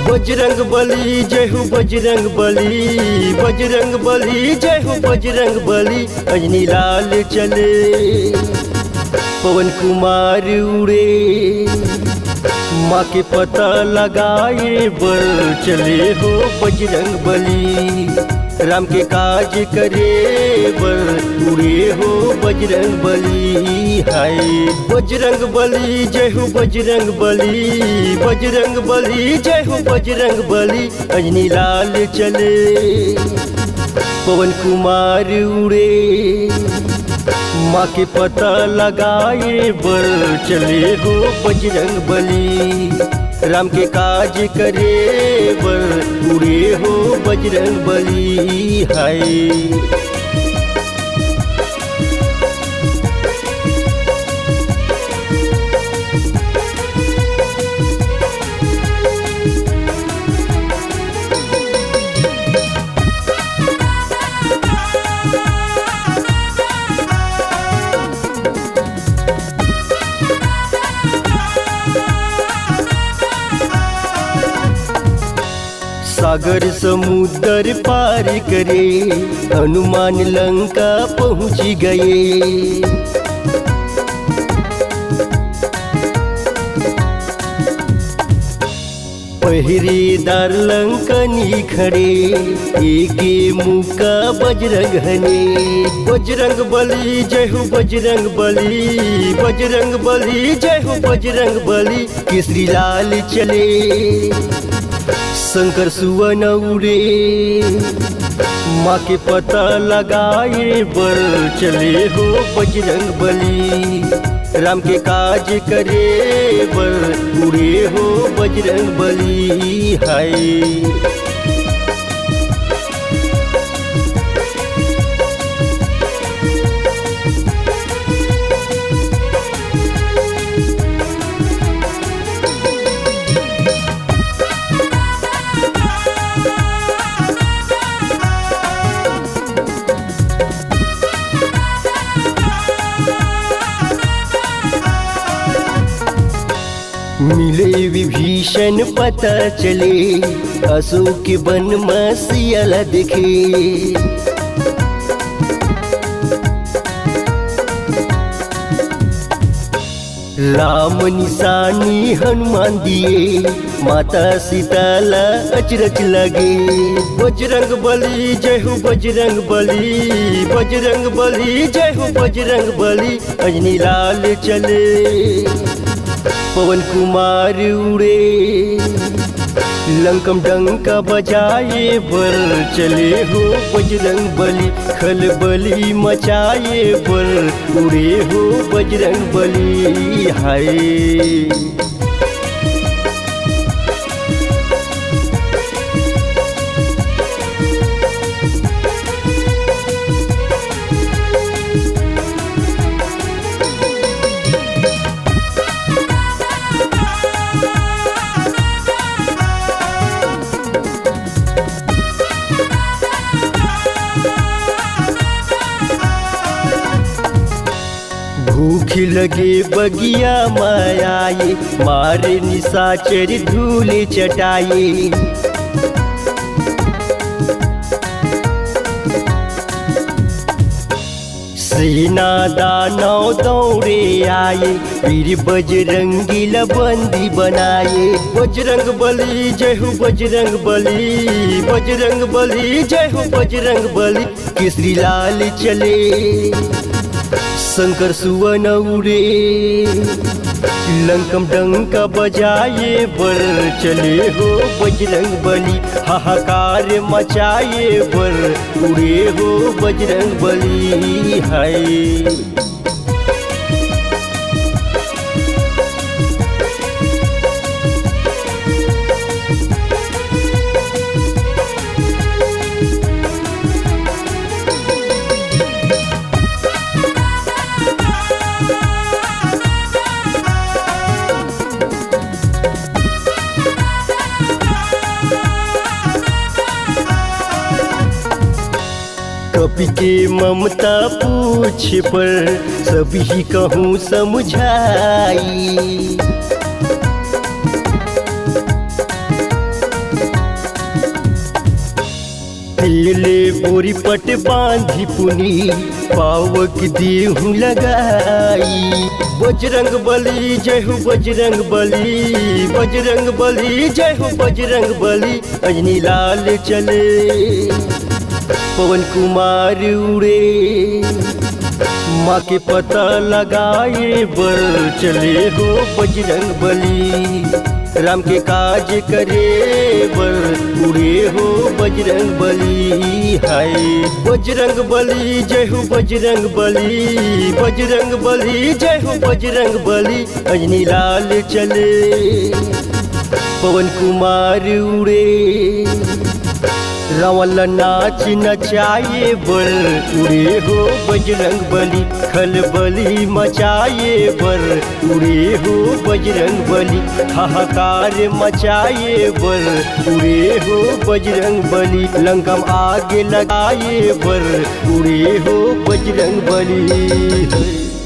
बजरंग बली जय हो बजरंग बली, बजरंग बली जय हो बजरंग बली। अंजनी लाल चले पवन कुमार उड़े, माँ के पता लगाए बर चले हो बजरंग बली। राम के काज करे बर उड़े हो बजरंग बली। हाय बजरंग बली जय हो बजरंग बली, बजरंग बली जय हो बजरंग बली। अंजनी लाल चले पवन कुमार उड़े, माँ के पता लगाए बर चले हो बजरंग बली। राम के काज करे बर उड़े हो बजरंग बली। हाय सागर समुद्र पार करे, हनुमान लंका पहुँच गए। पहरेदार लंकनी खड़े, एके मुका बजरंग हने। बजरंग बली जय हो बजरंग बली, बजरंग बली जय हो बजरंग बली। केसरी लाल चले शंकर सुवन उड़े, माँ के पता लगाए बर चले हो बजरंग बली। राम के काज करे बर उड़े हो बजरंग बली। हाय मिले विभीषण पता चले, अशोक के वन में सियाला दिखे। राम निशानी हनुमान दिए, माता सीताला अचरज लगे। बजरंग बली जय हो बजरंग बली, बजरंग बली जय हो बजरंग बली। अंजनी लाल चले पवन कुमार उड़े, लंकम डंका बजाए बर चले हो बजरंग बली। खलबली मचाए बर उड़े हो बजरंग बली। हाय भूख लगे बगिया मायाए, मारे निशाचर धूल चटाए। सेना दानव दौड़े आए, वीर बजरंगी बंदी बनाए। बजरंग बली जय हो बजरंग बली, बजरंग बली जय हो बजरंग बली। केसरी लाल चले शंकर सुवन उड़े, लंकम डंका बजाए बर चले हो बजरंग बली। हाहाकार मचाए बर उड़े हो बजरंग बली। हाय सबके ममता पूछ पर सभी कहूँ समझाई। तेले बोरी पट बांधी पुनी पावक देहूँ लगाई। बजरंग बली जय हो बजरंग बली, बजरंग बली जय हो बजरंग बली। अंजनी लाल चले पवन कुमार उड़े, माँ के पता लगाए बर चले हो बजरंग बली। राम के काज करे बर उड़े हो बजरंग बली। हाय बजरंग बली जय हो बजरंग बली, बजरंग बली जय हो बजरंग बली। अंजनी लाल चले पवन कुमार उड़े, रावण नाच नचाए बर उड़े हो बजरंग बली। खलबली मचाए बर उड़े हो बजरंग बली। हाहाकार मचाए बर उड़े हो बजरंग बली। लंका में आग लगाए बर उड़े हो बजरंग बली।